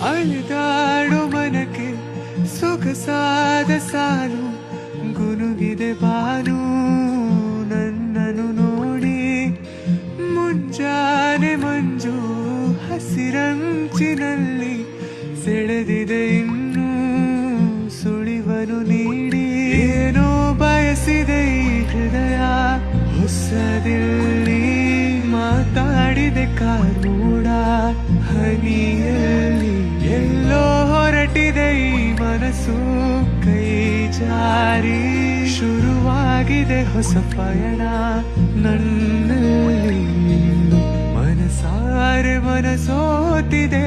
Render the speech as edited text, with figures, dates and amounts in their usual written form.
ಅಳೆದಾಡು ಮನಕ್ಕೆ ಸೊಗಸಾದ ಸಾಲು ಗುನುಗಿದೆ ಬಾನು ನನ್ನನು ನೋಡಿ ಮುಂಜಾನೆ ಮಂಜು ಹಸಿರಂಚಿನಲ್ಲಿ ಸೆಳೆದಿದೆ ಇನ್ನು ಸುಳಿವನು ನೀಡಿ ಏನೋ ಬಯಸಿದೆ ಈ ಹೃದಯ ಹೊಸದಿಲ್ಲಿ ಮಾತಾಡಿದೆ ಕಾರ್ಮೂಡ ಹನಿಯಲ್ಲಿ ಎಲ್ಲೋ ಹೊರಟಿದೆ ಈ ಮನಸ್ಸು ಕೈ ಜಾರಿ ಶುರುವಾಗಿದೆ ಹೊಸ ಪಯಣ ನನ್ನಲ್ಲಿ ಮನಸಾರೆ ಮನಸೋತಿದೆ